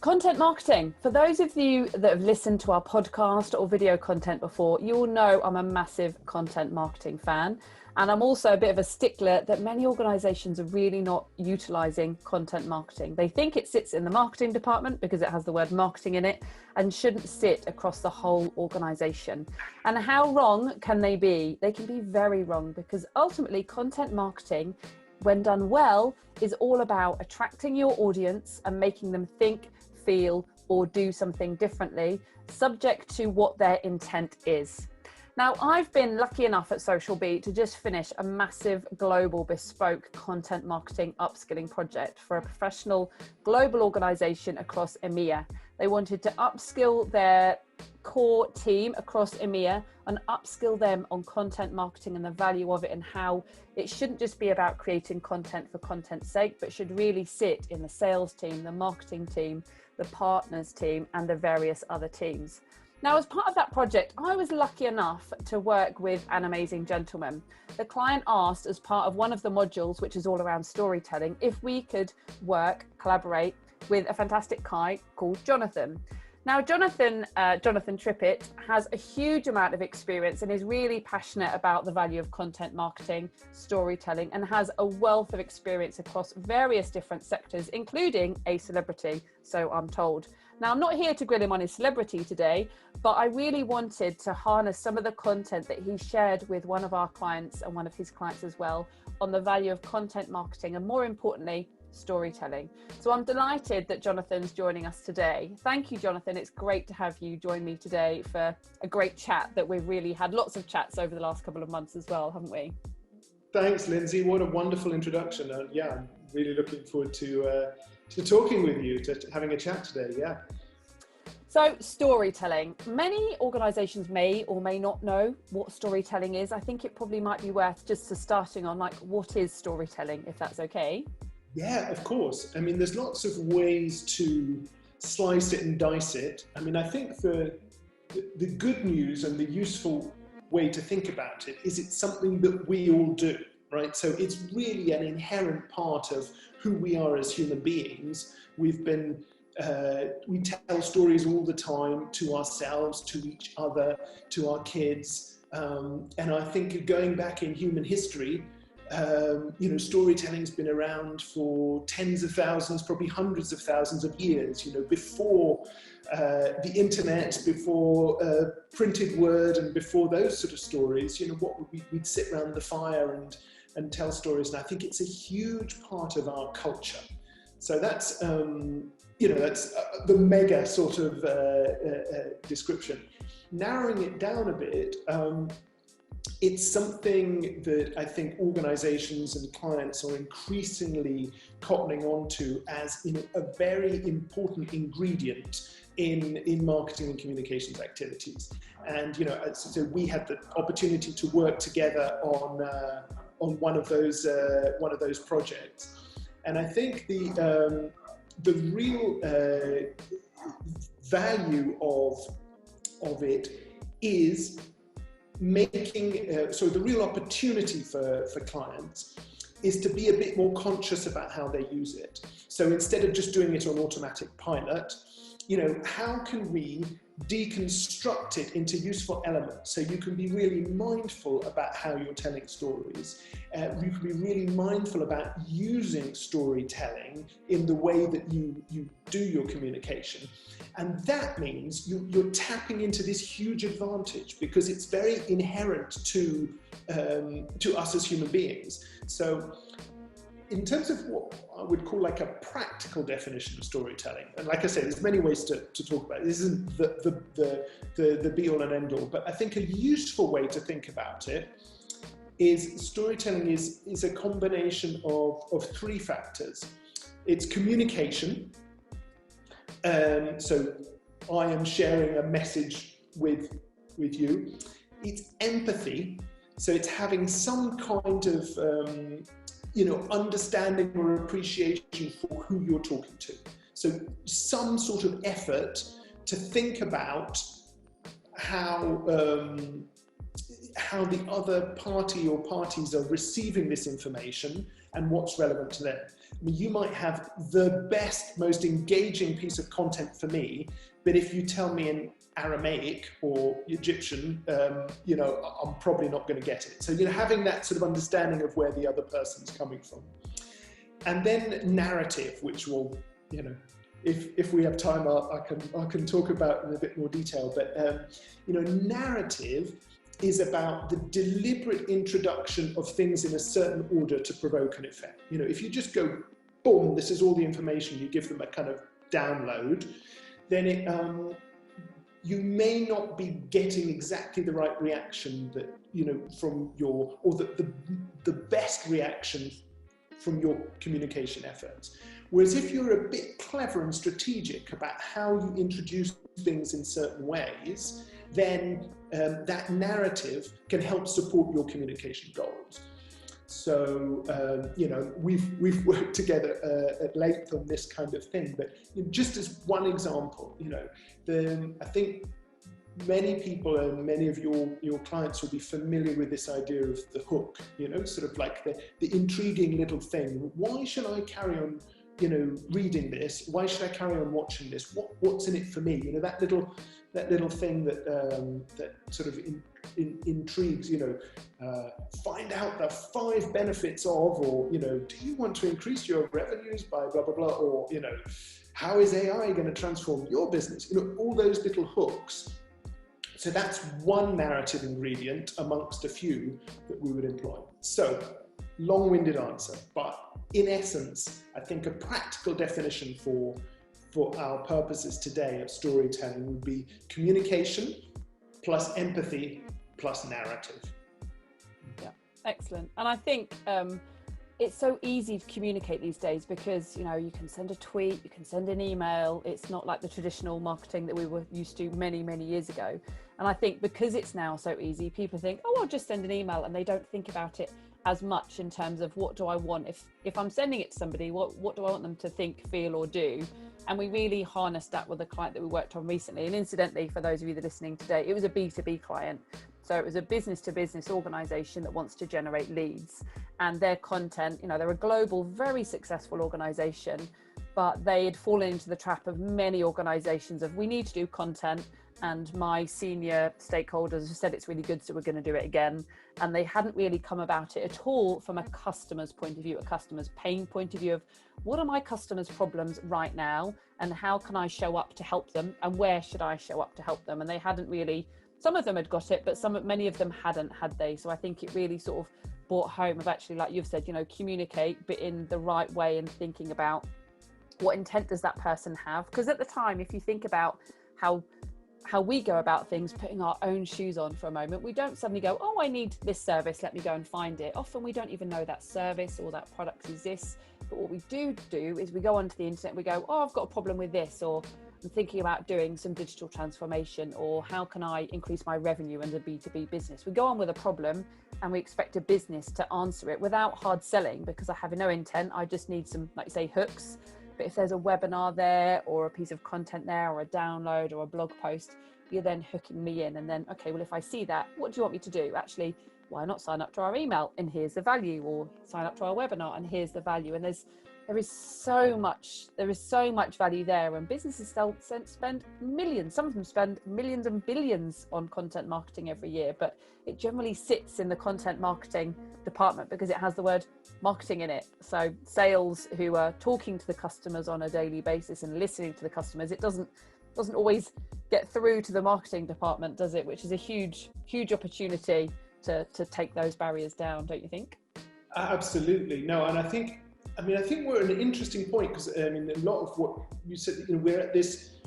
Content marketing. For those of you that have listened to our podcast or video content before, you will know I'm a massive content marketing fan. And I'm also a bit of a stickler that many organizations are really not utilizing content marketing. They think it sits in the marketing department because it has the word marketing in it and shouldn't sit across the whole organization. And how wrong can they be? They can be very wrong, because ultimately content marketing, when done well, is all about attracting your audience and making them think, feel, or do something differently, subject to what their intent is. Now, I've been lucky enough at Social Beat to just finish a massive global bespoke content marketing upskilling project for a professional global organization across EMEA. They wanted to upskill their core team across EMEA and upskill them on content marketing and the value of it, and how it shouldn't just be about creating content for content's sake, but should really sit in the sales team, the marketing team, the partners team, and the various other teams. Now, as part of that project, I was lucky enough to work with an amazing gentleman. The client asked, as part of one of the modules, which is all around storytelling, if we could collaborate with a fantastic guy called Jonathan. Now, Jonathan Trippett has a huge amount of experience and is really passionate about the value of content marketing, storytelling, and has a wealth of experience across various different sectors, including a celebrity, so I'm told. Now, I'm not here to grill him on his celebrity today, but I really wanted to harness some of the content that he shared with one of our clients and one of his clients as well on the value of content marketing and, more importantly, storytelling. So I'm delighted that Jonathan's joining us today. Thank you, Jonathan. It's great to have you join me today for a great chat that we've really had lots of chats over the last couple of months as well, haven't we? Thanks, Lindsay. What a wonderful introduction. Yeah, I'm really looking forward to talking with you, to having a chat today. Yeah. So, storytelling. Many organisations may or may not know what storytelling is. I think it probably might be worth just starting on, like, what is storytelling, if that's okay? Yeah, of course. I mean, there's lots of ways to slice it and dice it. I mean, I think the good news and the useful way to think about it is it's something that we all do, right? So it's really an inherent part of who we are as human beings. We tell stories all the time, to ourselves, to each other, to our kids. And I think going back in human history, storytelling's been around for tens of thousands, probably hundreds of thousands of years, before the internet, before printed word, and before those sort of stories. We'd sit around the fire and tell stories. And I think it's a huge part of our culture. So that's, that's the mega sort of description. Narrowing it down a bit, it's something that I think organizations and clients are increasingly cottoning onto as a very important ingredient in marketing and communications activities. And, so we had the opportunity to work together on one of those projects. And I think the real value of it is making, the real opportunity for clients is to be a bit more conscious about how they use it. So instead of just doing it on automatic pilot, how can we deconstruct it into useful elements so you can be really mindful about how you're telling stories. You can be really mindful about using storytelling in the way that you do your communication. And that means you're tapping into this huge advantage because it's very inherent to us as human beings. So in terms of what I would call like a practical definition of storytelling, and like I said, there's many ways to talk about it. This isn't the be all and end all, but I think a useful way to think about it is storytelling is a combination of three factors. It's communication. So I am sharing a message with you. It's empathy. So it's having some kind of understanding or appreciation for who you're talking to. So some sort of effort to think about how how the other party or parties are receiving this information and what's relevant to them. I mean, you might have the best, most engaging piece of content for me, but if you tell me in Aramaic or Egyptian, I'm probably not going to get it. So, having that sort of understanding of where the other person's coming from. And then narrative, which will, if we have time, I can talk about in a bit more detail. But, narrative is about the deliberate introduction of things in a certain order to provoke an effect. If you just go, boom, this is all the information, you give them a kind of download, then you may not be getting exactly the right reaction that, from your, or the best reaction from your communication efforts. Whereas if you're a bit clever and strategic about how you introduce things in certain ways, then that narrative can help support your communication goals. So, we've worked together at length on this kind of thing, but just as one example, I think many people and many of your clients will be familiar with this idea of the hook, sort of like the intriguing little thing. Why should I carry on, reading this? Why should I carry on watching this? What's in it for me? That little thing that sort of intrigues, find out the 5 benefits of, or, do you want to increase your revenues by blah, blah, blah, or, how is AI going to transform your business? All those little hooks. So that's one narrative ingredient amongst a few that we would employ. So, long-winded answer, but in essence, I think a practical definition for our purposes today of storytelling would be communication plus empathy plus narrative. Yeah, excellent. And I think it's so easy to communicate these days because, you can send a tweet, you can send an email. It's not like the traditional marketing that we were used to many, many years ago. And I think because it's now so easy, people think, oh, I'll just send an email, and they don't think about it as much in terms of what do I want? If I'm sending it to somebody, what do I want them to think, feel, or do? And we really harnessed that with a client that we worked on recently. And incidentally, for those of you that are listening today, it was a B2B client. So it was a business-to-business organization that wants to generate leads. And their content, they're a global, very successful organization, but they had fallen into the trap of many organizations of, we need to do content, and my senior stakeholders have said it's really good, so we're going to do it again. And they hadn't really come about it at all from a customer's point of view, a customer's pain point of view of, what are my customers' problems right now, and how can I show up to help them, and where should I show up to help them? And they hadn't really, some of them had got it, but many of them hadn't, had they? So I think it really sort of brought home of actually, like you've said, communicate, but in the right way, and thinking about what intent does that person have? Because at the time, if you think about how we go about things, putting our own shoes on for a moment, we don't suddenly go, oh, I need this service, let me go and find it. Often we don't even know that service or that product exists. But what we do is we go onto the internet, we go, oh, I've got a problem with this, or I'm thinking about doing some digital transformation, or how can I increase my revenue in the B2B business? We go on with a problem and we expect a business to answer it without hard selling, because I have no intent. I just need some, like you say, hooks. But if there's a webinar there, or a piece of content there, or a download, or a blog post, you're then hooking me in. And then, okay, well, if I see that, what do you want me to do? Actually, why not sign up to our email, and here's the value, or sign up to our webinar and here's the value. And there is so much value there, and businesses still spend millions, some of them spend millions and billions on content marketing every year, but it generally sits in the content marketing department because it has the word marketing in it. So sales, who are talking to the customers on a daily basis and listening to the customers, it doesn't always get through to the marketing department, does it? Which is a huge opportunity to take those barriers down, don't you think? Absolutely. No, and I think we're at an interesting point, because a lot of what you said, we're at this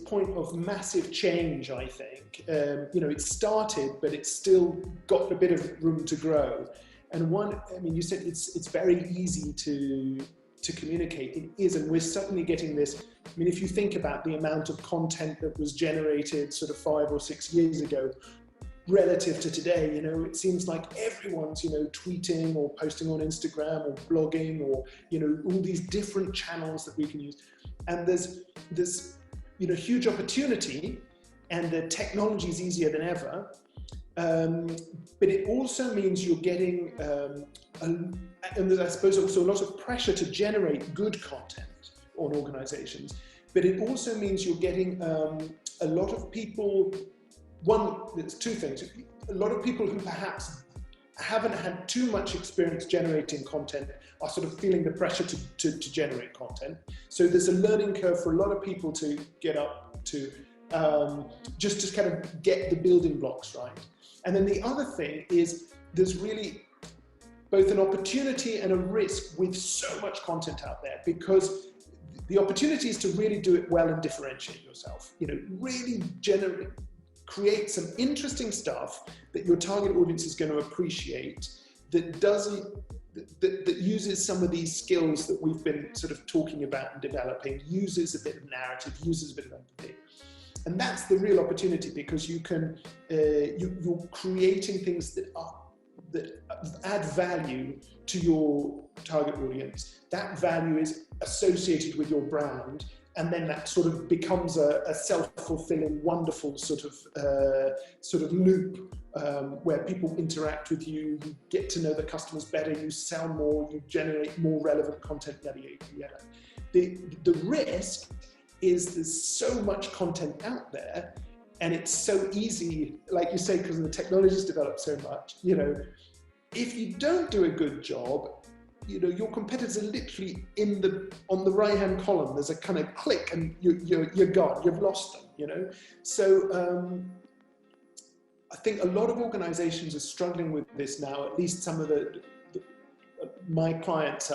point of massive change, I think. It started, but it's still got a bit of room to grow. And you said it's very easy to communicate. It is, and we're suddenly getting this. If you think about the amount of content that was generated sort of 5 or 6 years ago, relative to today, it seems like everyone's, tweeting or posting on Instagram or blogging, or, all these different channels that we can use. And there's huge opportunity, and the technology is easier than ever. But it also means you're getting, and I suppose also a lot of pressure to generate good content on organizations. But it also means you're getting a lot of people, there's two things. A lot of people who perhaps haven't had too much experience generating content are sort of feeling the pressure to generate content. So there's a learning curve for a lot of people to get up to, just to kind of get the building blocks right. And then the other thing is there's really both an opportunity and a risk with so much content out there, because the opportunity is to really do it well and differentiate yourself, really create some interesting stuff that your target audience is going to appreciate, that uses some of these skills that we've been sort of talking about and developing, uses a bit of narrative, uses a bit of empathy. And that's the real opportunity, because you can, you're creating things that add value to your target audience. That value is associated with your brand, and then that sort of becomes a self-fulfilling, wonderful sort of loop where people interact with you, you get to know the customers better, you sell more, you generate more relevant content, yada, yada, yada. The risk is there's so much content out there, and it's so easy, like you say, because the technology's developed so much, if you don't do a good job, your competitors are literally on the right-hand column. There's a kind of click and you're gone, you've lost them, So I think a lot of organizations are struggling with this now, at least some of my clients,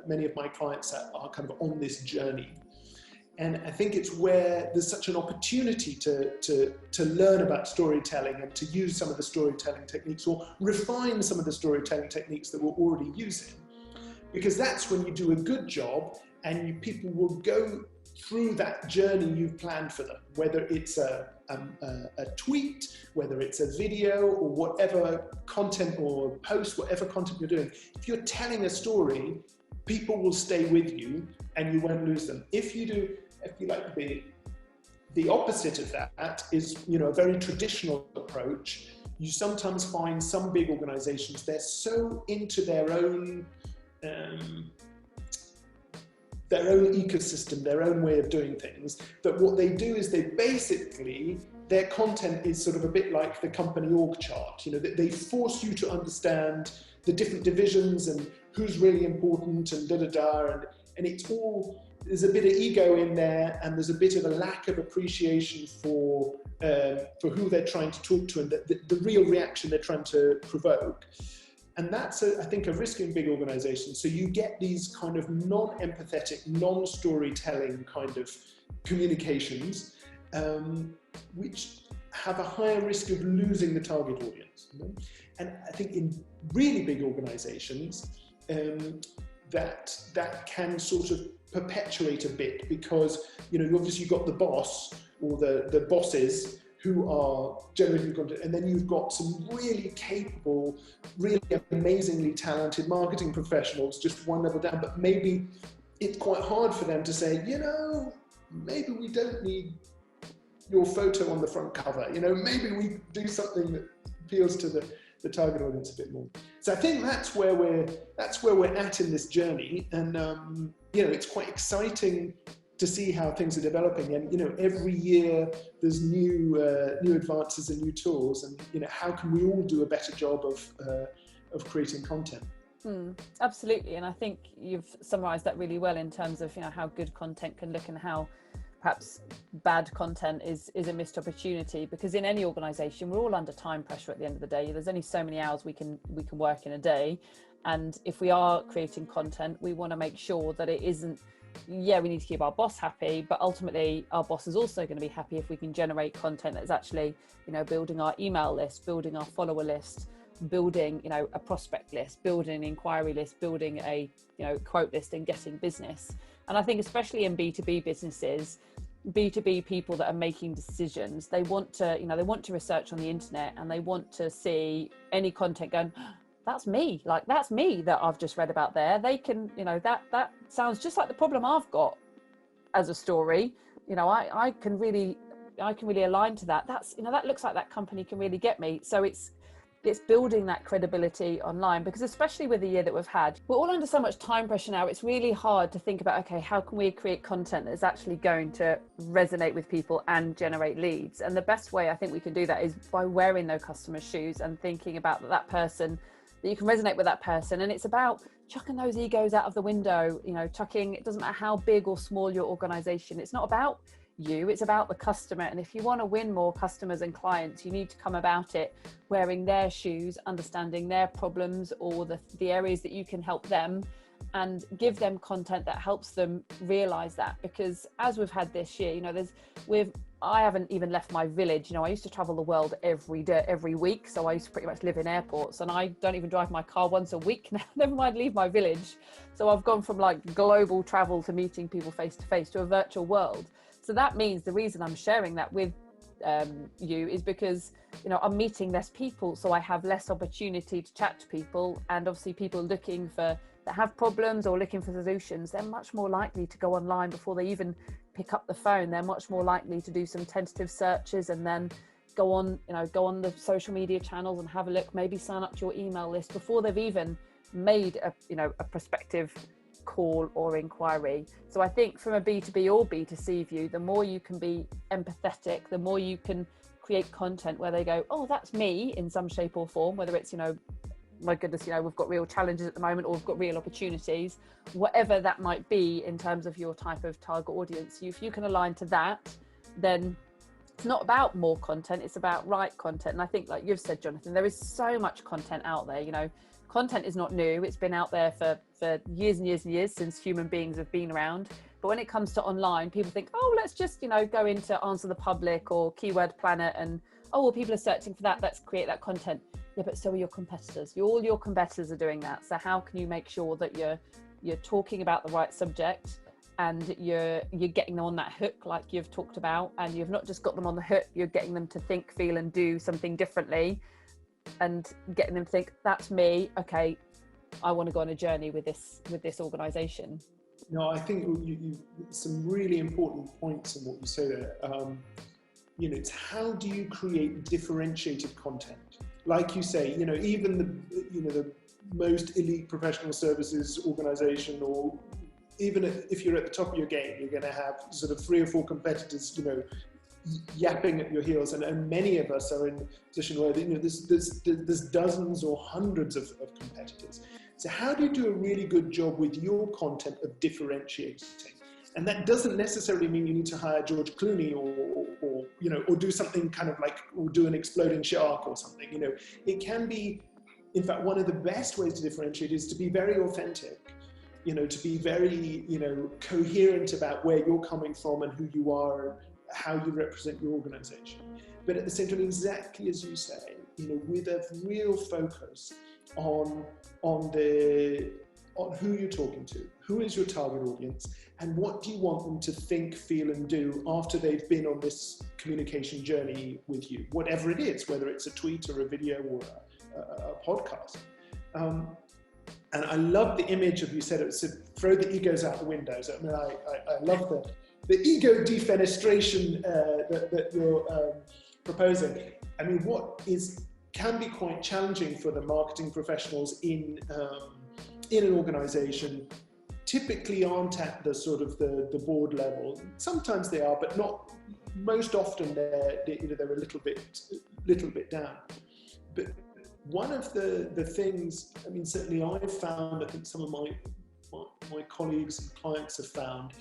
many of my clients are kind of on this journey. And I think it's where there's such an opportunity to learn about storytelling and to use some of the storytelling techniques, or refine some of the storytelling techniques that we're already using. Because that's when you do a good job, and people will go through that journey you've planned for them, whether it's a tweet, whether it's a video, or whatever content, or post, whatever content you're doing. If you're telling a story, people will stay with you and you won't lose them. If you like the opposite of that is, a very traditional approach. You sometimes find some big organizations, they're so into their own ecosystem, their own way of doing things, that what they do is their content is sort of a bit like the company org chart. They force you to understand the different divisions and who's really important and and it's all, there's a bit of ego in there, and there's a bit of a lack of appreciation for who they're trying to talk to and the real reaction they're trying to provoke. And that's, I think, a risk in big organizations. So you get these kind of non-empathetic, non-storytelling kind of communications, which have a higher risk of losing the target audience. And I think in really big organizations, that can sort of perpetuate a bit, because obviously you've got the boss or the bosses who are generating content, and then you've got some really capable, really amazingly talented marketing professionals just one level down, but maybe it's quite hard for them to say, maybe we don't need your photo on the front cover, maybe we do something that appeals to the target audience a bit more. So I think that's where we're at in this journey, and it's quite exciting to see how things are developing. And every year there's new advances and new tools, and how can we all do a better job of creating content. Absolutely, and I think you've summarised that really well in terms of how good content can look, and how perhaps bad content is a missed opportunity, because in any organisation we're all under time pressure at the end of the day. There's only so many hours we can work in a day, and if we are creating content, we want to make sure that it isn't, we need to keep our boss happy, but ultimately our boss is also going to be happy if we can generate content that's actually building our email list, building our follower list, building a prospect list, building an inquiry list, building a quote list, and getting business. And I think especially in B2B businesses, B2B people that are making decisions, they want to research on the internet, and they want to see any content going, that's me, that's me that I've just read about there. They can, that sounds just like the problem I've got as a story. I can really I can really align to that. That's, you know, that looks like that company can really get me. So it's building that credibility online, because especially with the year that we've had, we're all under so much time pressure now. It's really hard to think about, okay, how can we create content that's actually going to resonate with people and generate leads? And the best way I think we can do that is by wearing those customers' shoes and thinking about that person, that you can resonate with that person. And it's about chucking those egos out of the window, you know, it doesn't matter how big or small your organization, it's not about you, it's about the customer. And if you want to win more customers and clients, you need to come about it wearing their shoes, understanding their problems or the areas that you can help them, and give them content that helps them realize that. Because as we've had this year, you know, I haven't even left my village. You know, I used to travel the world every week. So I used to pretty much live in airports, and I don't even drive my car once a week now, never mind leave my village. So I've gone from like global travel to meeting people face to face to a virtual world. So that means the reason I'm sharing that with you is because, you know, I'm meeting less people, so I have less opportunity to chat to people. And obviously people that have problems or looking for solutions, they're much more likely to go online before they even pick up the phone. They're much more likely to do some tentative searches and then go on the social media channels and have a look, maybe sign up to your email list before they've even made a prospective call or inquiry. So I think from a B2B or B2C view, the more you can be empathetic, the more you can create content where they go, oh, that's me in some shape or form, whether it's, you know, my goodness, you know, we've got real challenges at the moment, or we've got real opportunities, whatever that might be in terms of your type of target audience. If you can align to that, then it's not about more content, it's about right content. And I think, like you've said, Jonathan, there is so much content out there. You know, content is not new. It's been out there for years and years and years, since human beings have been around. But when it comes to online, people think, oh, let's just, you know, go into Answer the Public or Keyword Planet, and oh, well, people are searching for that, let's create that content. Yeah, but so are your competitors. All your competitors are doing that. So how can you make sure that you're talking about the right subject, and you're getting them on that hook, like you've talked about, and you've not just got them on the hook, you're getting them to think, feel, and do something differently, and getting them to think, that's me. Okay, I want to go on a journey with this organization. No, I think you some really important points in what you say there. You know, it's how do you create differentiated content? Like you say, you know, even the most elite professional services organization, or even if you're at the top of your game, you're going to have sort of 3 or 4 competitors, you know, yapping at your heels, and many of us are in a position where, you know, there's dozens or hundreds of competitors. So how do you do a really good job with your content of differentiating? And that doesn't necessarily mean you need to hire George Clooney or you know, or do something kind of like, or do an exploding shark or something. You know, it can be, in fact, one of the best ways to differentiate is to be very authentic. You know, to be very, you know, coherent about where you're coming from and who you are, how you represent your organization. But at the same time, exactly as you say, you know, with a real focus on who you're talking to, who is your target audience, and what do you want them to think, feel, and do after they've been on this communication journey with you, whatever it is, whether it's a tweet or a video or a podcast. And I love the image of, you said it said, throw the egos out the windows. I mean, I love the ego defenestration that you're proposing. I mean, can be quite challenging for the marketing professionals in an organization, typically aren't at the sort of the board level. Sometimes they are, but not. Most often they're a little bit down. But one of the things, I mean, certainly I've found, I think some of my colleagues and clients have found,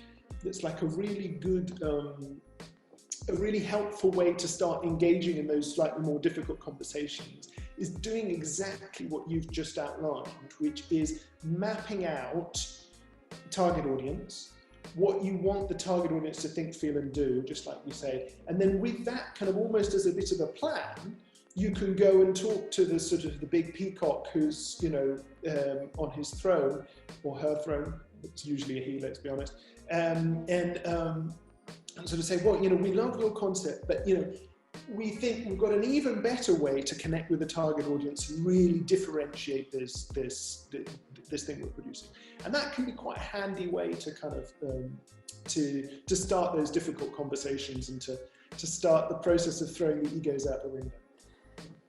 that's like a really good, a really helpful way to start engaging in those slightly more difficult conversations is doing exactly what you've just outlined, which is mapping out target audience, what you want the target audience to think, feel, and do, just like you say. And then with that kind of almost as a bit of a plan, you can go and talk to the sort of the big peacock who's, you know, on his throne, or her throne. It's usually a he, let's be honest. And sort of say, well, you know, we love your concept, but, you know, we think we've got an even better way to connect with the target audience and really differentiate this thing we're producing. And that can be quite a handy way to kind of to start those difficult conversations and to to start the process of throwing the egos out the window.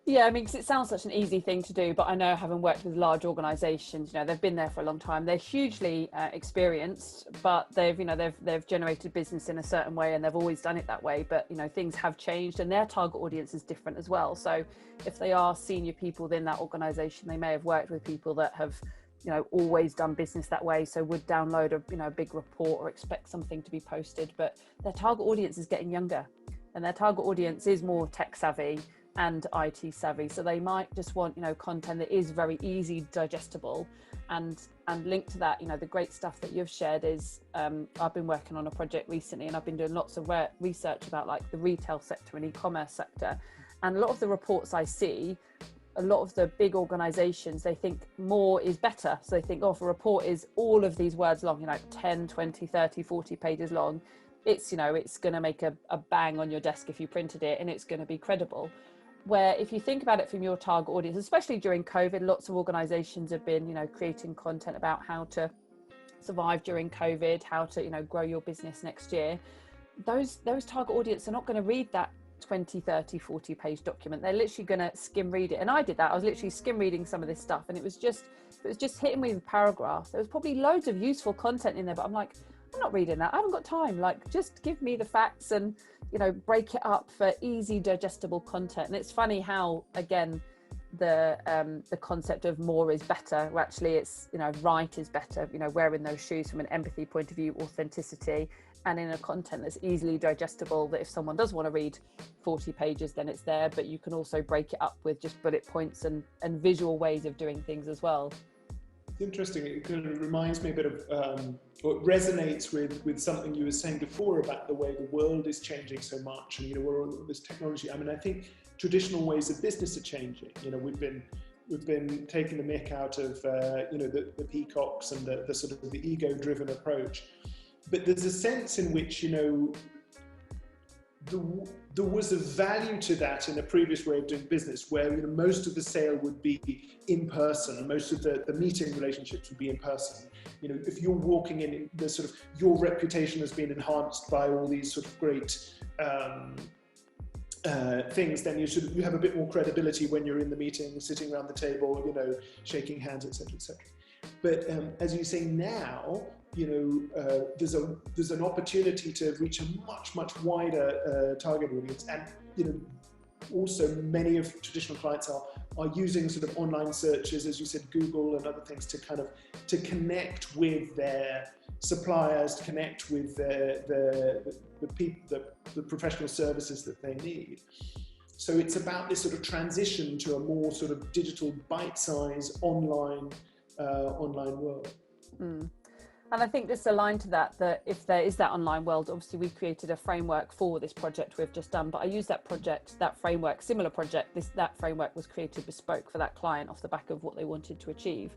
Yeah, I mean, because it sounds such an easy thing to do, but I know, having worked with large organisations, they've been there for a long time. They're hugely experienced, but they've generated business in a certain way, and they've always done it that way. But things have changed, and their target audience is different as well. So if they are senior people within that organisation, they may have worked with people that have always done business that way, so would download a big report or expect something to be posted. But their target audience is getting younger, and their target audience is more tech savvy and IT savvy, so they might just want content that is very easy digestible. And linked to that, the great stuff that you've shared is I've been working on a project recently, and I've been doing lots of research about like the retail sector and e-commerce sector, and a lot of the reports I see, a lot of the big organizations, they think more is better. So they think, if a report is all of these words long, 10, 20, 30, 40 pages long, it's it's going to make a bang on your desk if you printed it, and it's going to be credible. Where if you think about it from your target audience, especially during COVID, lots of organizations have been, creating content about how to survive during COVID, how to, grow your business next year. Those target audience are not going to read that 20, 30, 40 page document. They're literally going to skim read it. And I did that. I was literally skim reading some of this stuff, and it was just hitting me with paragraphs. There was probably loads of useful content in there, but I'm like, I'm not reading that. I haven't got time. Like, just give me the facts and, break it up for easy, digestible content. And it's funny how, again, the concept of more is better, or actually it's, right is better, wearing those shoes from an empathy point of view, authenticity, and in a content that's easily digestible, that if someone does want to read 40 pages, then it's there, but you can also break it up with just bullet points and visual ways of doing things as well. It's interesting. It kind of reminds me a bit of, or it resonates with something you were saying before about the way the world is changing so much, and we're on this technology. I mean, I think traditional ways of business are changing. We've been taking the mick out of the peacocks and the sort of the ego-driven approach. But there's a sense in which there was a value to that in a previous way of doing business, where most of the sale would be in person, most of the meeting relationships would be in person. If you're walking in, the sort of your reputation has been enhanced by all these sort of great things, then you have a bit more credibility when you're in the meeting, sitting around the table, shaking hands, etc., etc. But as you say now, there's an opportunity to reach a much wider target audience, and also many of traditional clients are using sort of online searches, as you said, Google and other things, to connect with their suppliers, to connect with the professional services that they need. So it's about this sort of transition to a more sort of digital, bite-sized online world. And I think just aligned to that if there is that online world, obviously we created a framework for this project we've just done, but I used that framework, similar project, that framework was created bespoke for that client off the back of what they wanted to achieve.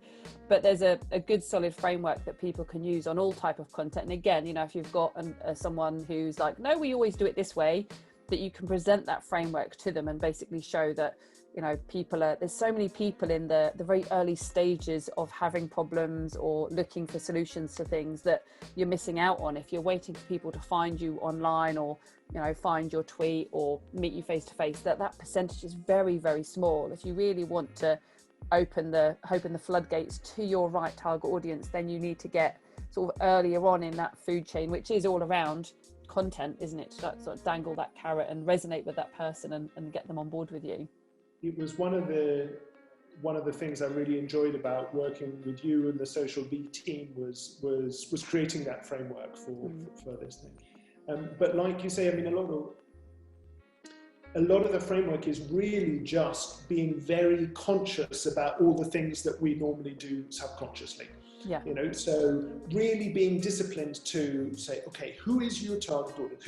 But there's a good solid framework that people can use on all type of content. And again, if you've got someone who's like, no, we always do it this way, that you can present that framework to them and basically show that there's so many people in the very early stages of having problems or looking for solutions to things that you're missing out on if you're waiting for people to find you online, or find your tweet or meet you face to face. That percentage is very, very small. If you really want to open the floodgates to your right target audience, then you need to get sort of earlier on in that food chain, which is all around content, isn't it? To sort of dangle that carrot and resonate with that person and get them on board with you. It was one of the things I really enjoyed about working with you and the Social Bee team was creating that framework for this thing. But like you say, I mean, a lot of the framework is really just being very conscious about all the things that we normally do subconsciously. Yeah. So really being disciplined to say, okay, who is your target audience?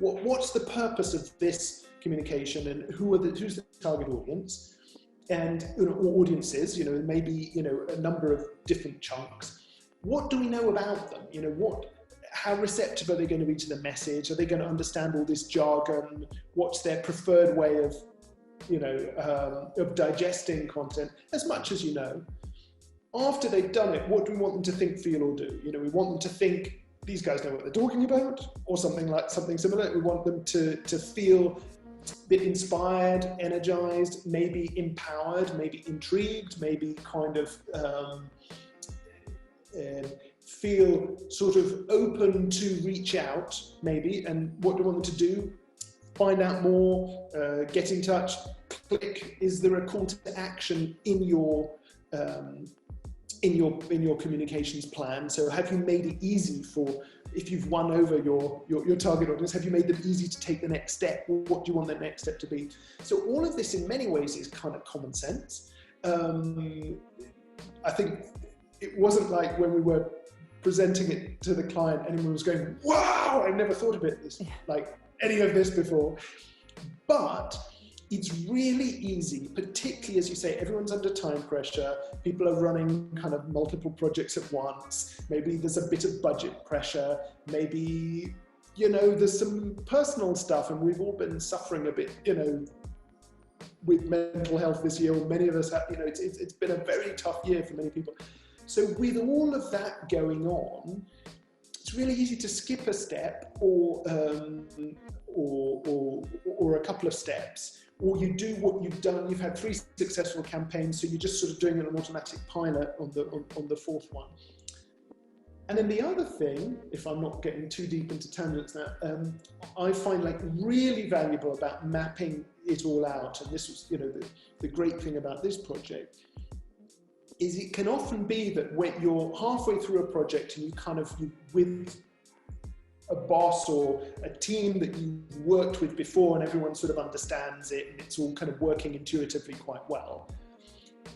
What's the purpose of this communication, and who's the target audience, and or audiences, maybe a number of different chunks. What do we know about them? How receptive are they going to be to the message? Are they going to understand all this jargon? What's their preferred way of digesting content? As much as after they've done it, what do we want them to think, feel, or do? We want them to think, these guys know what they're talking about, or something similar. We want them to feel a bit inspired, energized, maybe empowered, maybe intrigued, maybe kind of feel sort of open to reach out, maybe. And what do we want them to do? Find out more, get in touch, click. Is there a call to action in your communications plan? So have you made it easy for, if you've won over your target audience, have you made them easy to take the next step? What do you want the next step to be? So all of this in many ways is kind of common sense. I think it wasn't like when we were presenting it to the client, anyone was going, wow, I never thought of it this, like any of this before. But it's really easy, particularly as you say, everyone's under time pressure. People are running kind of multiple projects at once. Maybe there's a bit of budget pressure. Maybe, there's some personal stuff, and we've all been suffering a bit, with mental health this year. Many of us have, it's been a very tough year for many people. So with all of that going on, it's really easy to skip a step or a couple of steps. Or you do what you've done. You've had 3 successful campaigns, so you're just sort of doing an automatic pilot on the 4th one. And then the other thing, if I'm not getting too deep into tangents now, I find like really valuable about mapping it all out. And this was, the great thing about this project is it can often be that when you're halfway through a project and you with a boss or a team that you've worked with before and everyone sort of understands it and it's all kind of working intuitively quite well.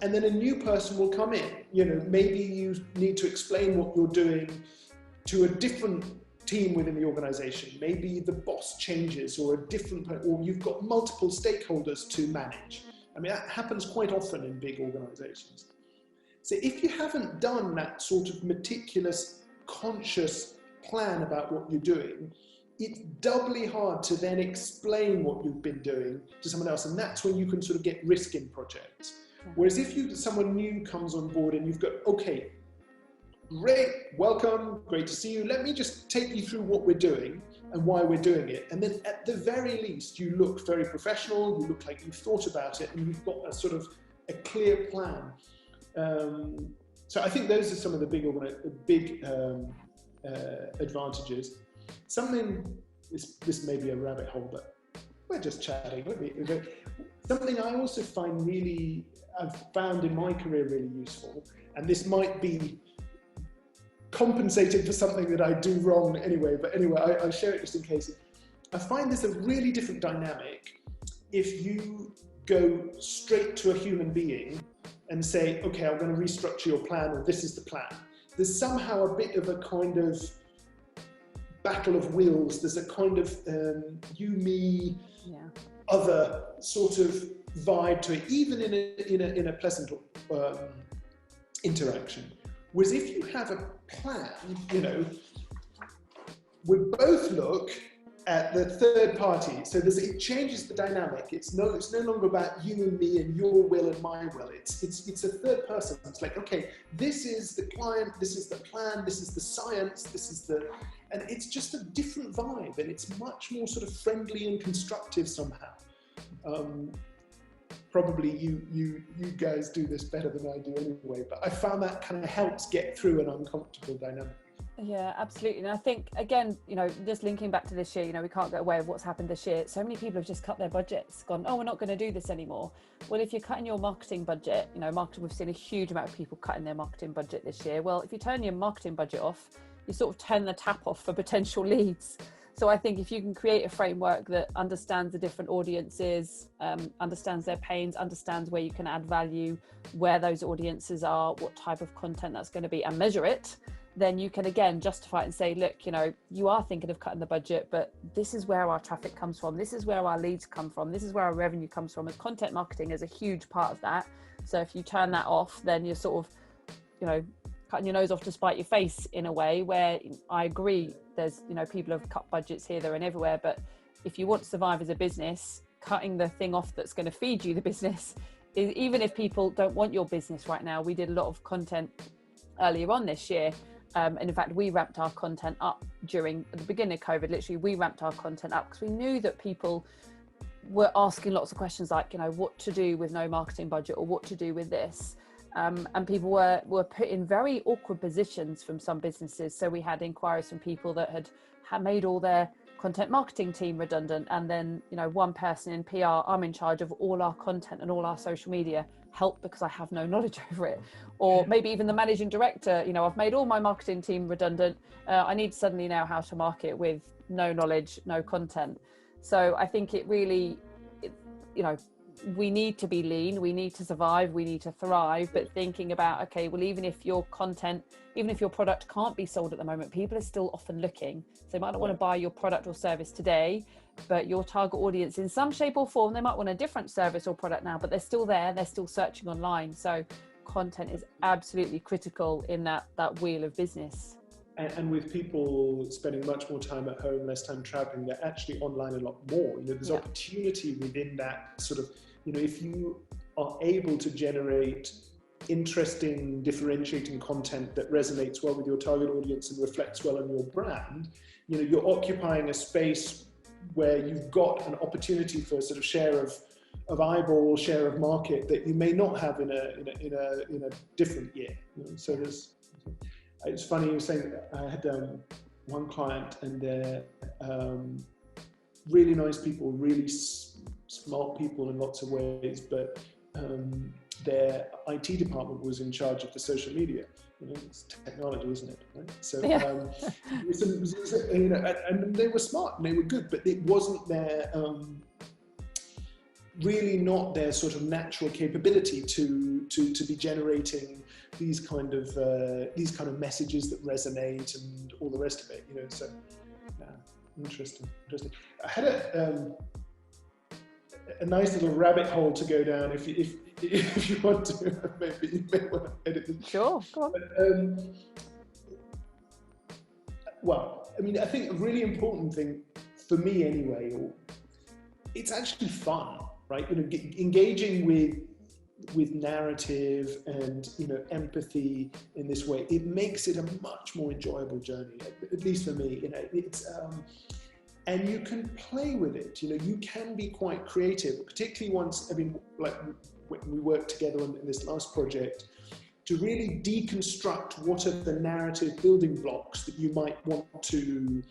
And then a new person will come in, maybe you need to explain what you're doing to a different team within the organization. Maybe the boss changes or you've got multiple stakeholders to manage. I mean, that happens quite often in big organizations. So if you haven't done that sort of meticulous, conscious plan about what you're doing, it's doubly hard to then explain what you've been doing to someone else, and that's when you can sort of get risk in projects. Whereas if someone new comes on board and you've got, okay, great, welcome, great to see you, let me just take you through what we're doing and why we're doing it, and then at the very least you look very professional, you look like you've thought about it, and you've got a sort of a clear plan. So I think those are some of the big advantages. This may be a rabbit hole, but we're just chatting. Something I also find I've found in my career really useful, and this might be compensating for something that I do wrong anyway, but anyway, I'll share it just in case. I find this a really different dynamic if you go straight to a human being and say, okay, I'm going to restructure your plan, or this is the plan. There's somehow a bit of a kind of battle of wills. There's a kind of you, me, other sort of vibe to it, even in a pleasant interaction. Whereas if you have a plan, we both look at the third party, so it changes the dynamic. It's no longer about you and me and your will and my will. It's a third person. It's like, okay, this is the client, this is the plan, this is the science, and it's just a different vibe, and it's much more sort of friendly and constructive somehow. Probably you guys do this better than I do anyway, but I found that kind of helps get through an uncomfortable dynamic. Yeah, absolutely. And I think, again, just linking back to this year, we can't get away with what's happened this year. So many people have just cut their budgets, gone, oh, we're not going to do this anymore. Well, if you're cutting your marketing budget, we've seen a huge amount of people cutting their marketing budget this year. Well, if you turn your marketing budget off, you sort of turn the tap off for potential leads. So I think if you can create a framework that understands the different audiences, understands their pains, understands where you can add value, where those audiences are, what type of content that's going to be, and measure it, then you can again justify it and say, look, you are thinking of cutting the budget, but this is where our traffic comes from. This is where our leads come from. This is where our revenue comes from. And content marketing is a huge part of that. So if you turn that off, then you're sort of, cutting your nose off to spite your face in a way, where I agree there's, people have cut budgets here, there and everywhere. But if you want to survive as a business, cutting the thing off that's going to feed you the business is, even if people don't want your business right now. We did a lot of content earlier on this year, And in fact, we ramped our content up during the beginning of COVID. Literally, we ramped our content up because we knew that people were asking lots of questions like, you know, what to do with no marketing budget or what to do with this. And people were put in very awkward positions from some businesses. So we had inquiries from people that had made all their content marketing team redundant. And then, you know, one person in PR, I'm in charge of all our content and all our social media, help because I have no knowledge over it. Or maybe even the managing director, you know, I've made all my marketing team redundant. I need to suddenly know how to market with no knowledge, no content. So I think it really, you know, we need to be lean, we need to survive, we need to thrive, but thinking about, okay, well, even if your content, even if your product can't be sold at the moment, people are still often looking. So they might not want to buy your product or service today, but your target audience in some shape or form, they might want a different service or product now, but they're still there, they're still searching online. So content is absolutely critical in that wheel of business. And with people spending much more time at home, less time traveling, they're actually online a lot more. You know, there's opportunity within that sort of, you know, if you are able to generate interesting, differentiating content that resonates well with your target audience and reflects well on your brand, you know, you're occupying a space where you've got an opportunity for a sort of share of eyeball, share of market that you may not have in a different year. You know? So it's funny you were saying that I had one client and they're really nice people, really smart people in lots of ways, but their IT department was in charge of the social media. You know, it's technology, isn't it? Right? So, you know, and they were smart and they were good, but it wasn't their really not their sort of natural capability to be generating these kind of messages that resonate and all the rest of it. You know, so yeah, interesting. I had a nice little rabbit hole to go down. If you want to, maybe you may want to edit this. Sure, go on. But, well, I mean, I think a really important thing for me anyway, it's actually fun, right? You know, engaging with narrative and, you know, empathy in this way, it makes it a much more enjoyable journey, at least for me. You know, it's and you can play with it. You know, you can be quite creative, particularly once, I mean, like when we worked together on this last project, to really deconstruct what are the narrative building blocks that you might want to,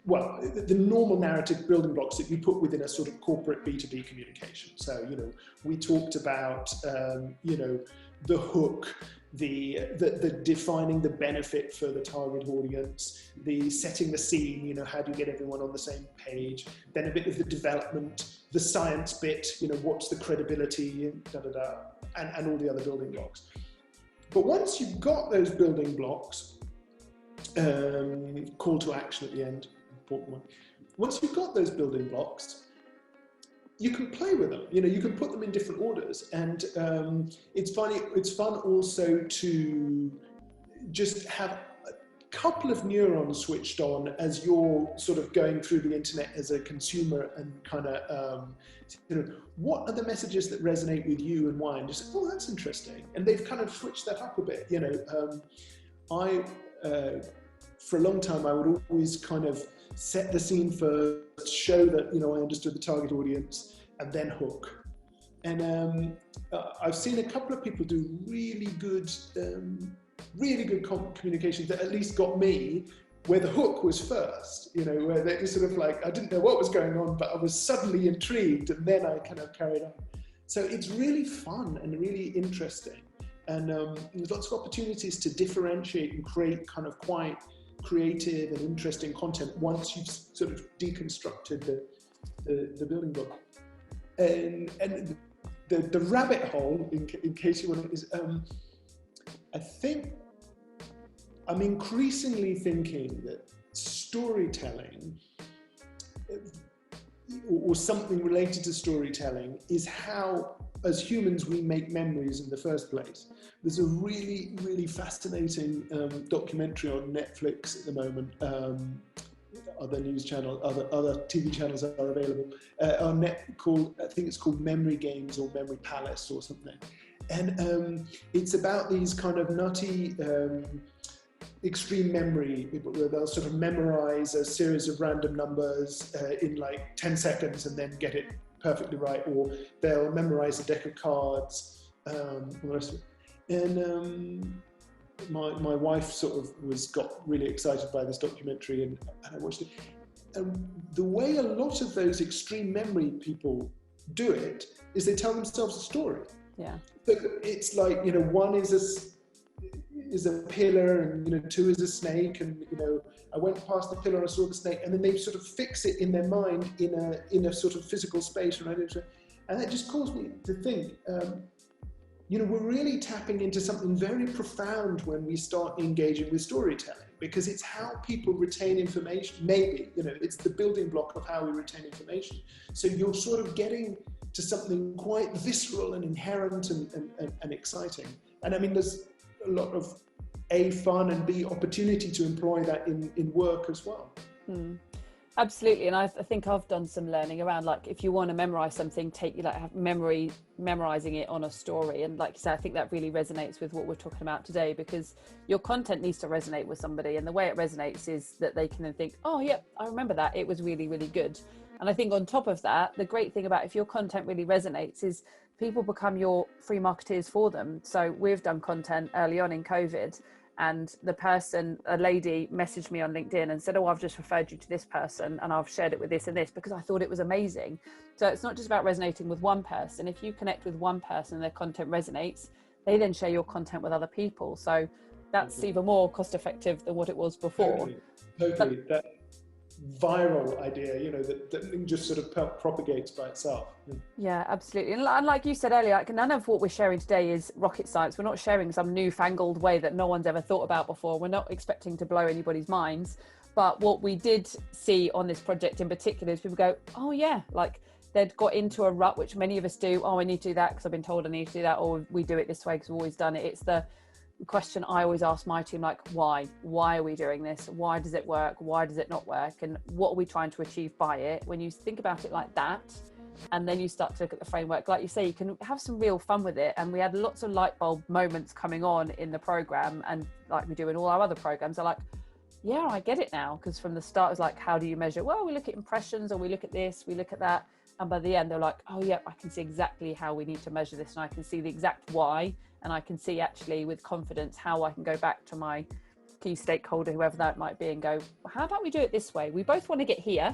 well, the normal narrative building blocks that you put within a sort of corporate B2B communication. So, you know, we talked about, you know, the hook, the defining the benefit for the target audience, the setting the scene, you know, how do you get everyone on the same page, then a bit of the development, the science bit, you know, what's the credibility, and all the other building blocks. But once you've got those building blocks, call to action at the end, important one. Once you've got those building blocks, you can play with them. You know, you can put them in different orders, and it's fun also to just have a couple of neurons switched on as you're sort of going through the internet as a consumer, and kind of you know, what are the messages that resonate with you and why, and just, oh, that's interesting, and they've kind of switched that up a bit. You know, for a long time I would always kind of set the scene first, show that, you know, I understood the target audience, and then hook. And I've seen a couple of people do really good communications that at least got me, where the hook was first, you know, where they sort of like, I didn't know what was going on, but I was suddenly intrigued, and then I kind of carried on. So it's really fun and really interesting. And there's lots of opportunities to differentiate and create kind of quite creative and interesting content once you've sort of deconstructed the building block. And the rabbit hole, in case you want to, is I think I'm increasingly thinking that storytelling or something related to storytelling is how, as humans, we make memories in the first place. There's a really, really fascinating documentary on Netflix at the moment. Other news channels, other TV channels are available on net, called, I think it's called Memory Games or Memory Palace or something. And it's about these kind of nutty extreme memory people, where they'll sort of memorize a series of random numbers in like 10 seconds and then get it perfectly right, or they'll memorize a deck of cards, all the rest of it. And my wife sort of got really excited by this documentary, and I watched it. And the way a lot of those extreme memory people do it is they tell themselves a story. Yeah. But it's like, you know, one is a pillar, and, you know, two is a snake, and, you know, I went past the pillar and I saw the snake, and then they sort of fix it in their mind in a sort of physical space, right? And that just caused me to think, you know, we're really tapping into something very profound when we start engaging with storytelling, because it's how people retain information. Maybe, you know, it's the building block of how we retain information. So you're sort of getting to something quite visceral and inherent and exciting. And I mean, there's a lot of A, fun, and B, opportunity to employ that in work as well. Absolutely. And I think I've done some learning around, like, if you want to memorize something, memorizing it on a story. And like you said, I think that really resonates with what we're talking about today, because your content needs to resonate with somebody. And the way it resonates is that they can then think, oh, yeah, I remember that. It was really, really good. And I think on top of that, the great thing about if your content really resonates is people become your free marketeers for them. So we've done content early on in COVID, and a lady messaged me on LinkedIn and said, oh, I've just referred you to this person and I've shared it with this and this because I thought it was amazing. So it's not just about resonating with one person. If you connect with one person and their content resonates, they then share your content with other people. So that's even more cost effective than what it was before. Totally. That viral idea, you know, that thing just sort of propagates by itself. Yeah, absolutely. And like you said earlier, like, none of what we're sharing today is rocket science. We're not sharing some newfangled way that no one's ever thought about before. We're not expecting to blow anybody's minds. But what we did see on this project in particular is people go, oh yeah, like they'd got into a rut, which many of us do. Oh, I need to do that because I've been told I need to do that, or we do it this way because we've always done it. It's the question I always ask my team, like, why are we doing this? Why does it work? Why does it not work? And what are we trying to achieve by it? When you think about it like that, and then you start to look at the framework, like you say, you can have some real fun with it. And we had lots of light bulb moments coming on in the program, and like we do in all our other programs, are like, yeah, I get it now. Because from the start, it was like, how do you measure? Well, we look at impressions, or we look at this, we look at that. And by the end, they're like, oh yeah, I can see exactly how we need to measure this, and I can see the exact why. And I can see actually with confidence how I can go back to my key stakeholder, whoever that might be, and go, how about we do it this way? We both want to get here,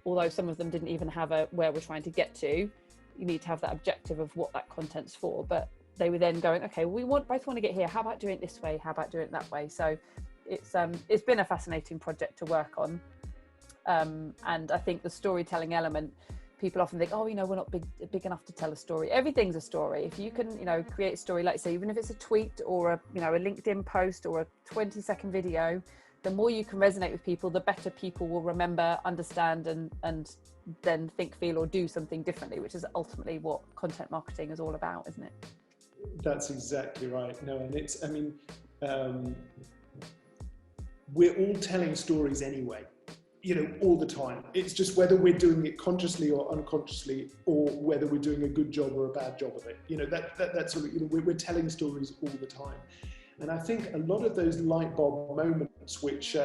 although some of them didn't even have where we're trying to get to. You need to have that objective of what that content's for. But they were then going, okay, we both want to get here. How about doing it this way? How about doing it that way? So it's been a fascinating project to work on. And I think the storytelling element, people often think, oh, you know, we're not big enough to tell a story. Everything's a story. If you can, you know, create a story, like say, even if it's a tweet or a LinkedIn post or a 20-second video, the more you can resonate with people, the better people will remember, understand, and then think, feel, or do something differently, which is ultimately what content marketing is all about, isn't it? That's exactly right. No, and it's, I mean, we're all telling stories anyway, you know, all the time. It's just whether we're doing it consciously or unconsciously, or whether we're doing a good job or a bad job of it. You know, that's sort of, you know, we're telling stories all the time. And I think a lot of those light bulb moments, which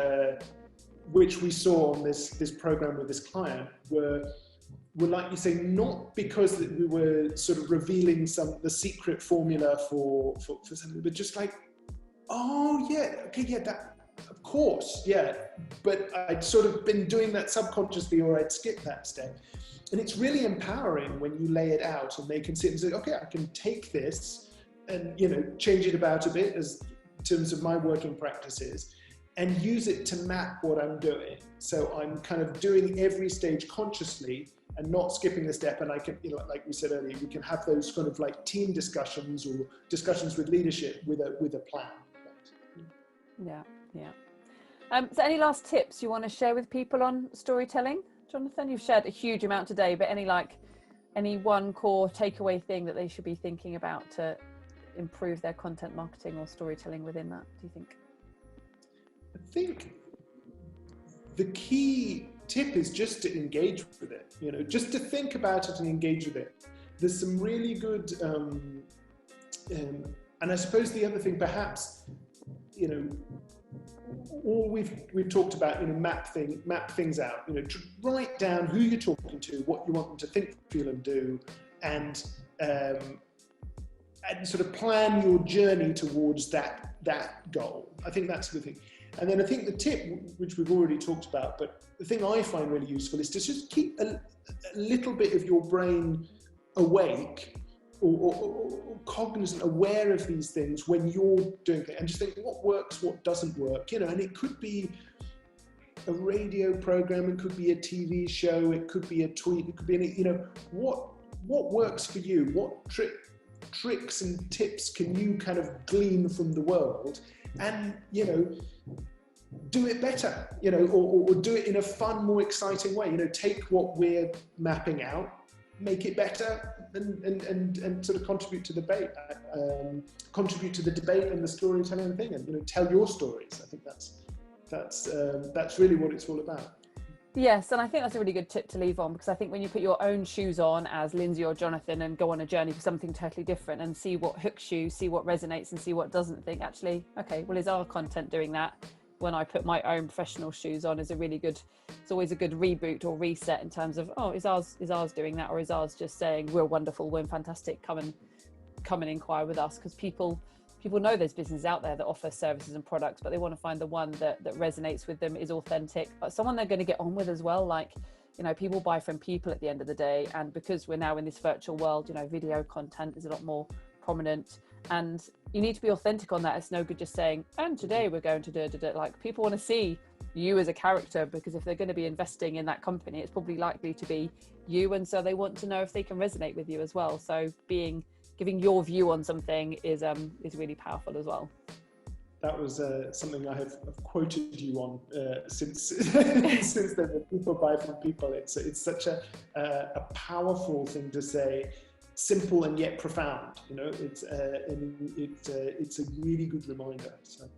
we saw on this program with this client, were like you say, not because we were sort of revealing the secret formula for something, but just like, oh yeah, okay, yeah, that. Of course, yeah, but I'd sort of been doing that subconsciously, or I'd skip that step. And it's really empowering when you lay it out and they can sit and say, okay, I can take this and, you know, change it about a bit as in terms of my working practices, and use it to map what I'm doing. So I'm kind of doing every stage consciously and not skipping a step. And I can, you know, like we said earlier, we can have those kind of like team discussions or discussions with leadership with a plan. Yeah. So any last tips you want to share with people on storytelling? Jonathan, you've shared a huge amount today, but any one core takeaway thing that they should be thinking about to improve their content marketing or storytelling within that, do you think? I think the key tip is just to engage with it, you know, just to think about it and engage with it. There's some really good, and I suppose the other thing, perhaps, you know, all we've talked about, map things out, write down who you're talking to, what you want them to think, feel and do, and sort of plan your journey towards that goal. I think that's the thing. And then I think the tip, which we've already talked about, but the thing I find really useful is to just keep a little bit of your brain awake or cognizant, aware of these things when you're doing it, and just think what works, what doesn't work, and it could be a radio program, it could be a TV show, it could be a tweet, it could be any, what works for you, what tricks and tips can you kind of glean from the world, and do it better, or do it in a fun, more exciting way. Take what we're mapping out, make it better, and sort of contribute to the debate, and the storytelling thing, and tell your stories. I think that's really what it's all about. Yes, and I think that's a really good tip to leave on, because I think when you put your own shoes on as Lindsay or Jonathan and go on a journey for something totally different and see what hooks you, see what resonates and see what doesn't, think actually, okay, well, is our content doing that? When I put my own professional shoes on, it's always a good reboot or reset in terms of, is ours doing that, or is ours just saying we're wonderful, we're fantastic, come and inquire with us? Because people know there's businesses out there that offer services and products, but they want to find the one that resonates with them, is authentic, someone they're going to get on with as well. Like, people buy from people at the end of the day, and because we're now in this virtual world, video content is a lot more prominent, and you need to be authentic on that. It's no good just saying, and today we're going to do it. Like, people want to see you as a character, because if they're going to be investing in that company, it's probably likely to be you, and so they want to know if they can resonate with you as well. So giving your view on something is really powerful as well. That was something I have quoted you on since the people buy from people. It's such a powerful thing to say, simple and yet profound. It's a really good reminder. So.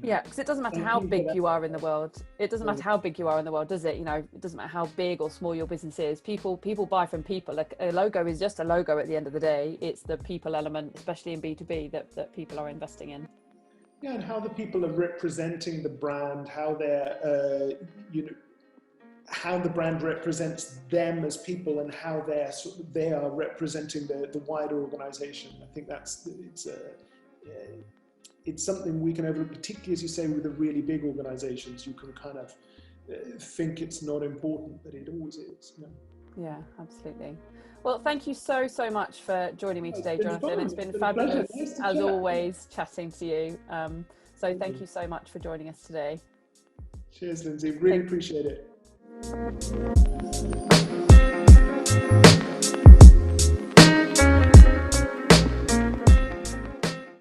Yeah, because it doesn't matter how big you are in the world. It doesn't matter how big you are in the world, does it? It doesn't matter how big or small your business is. People buy from people. Like, a logo is just a logo at the end of the day. It's the people element, especially in B2B, that people are investing in. Yeah, and how the people are representing the brand, how they're, how the brand represents them as people, and how they are representing the wider organization. I think it's something we can overlook, particularly, as you say, with the really big organizations. You can kind of think it's not important, but it always is. Yeah, absolutely. Well, thank you so much for joining me today, Jonathan. It's been fabulous, as always, chatting to you. So thank you so much for joining us today. Cheers, Lindsay. Really appreciate it.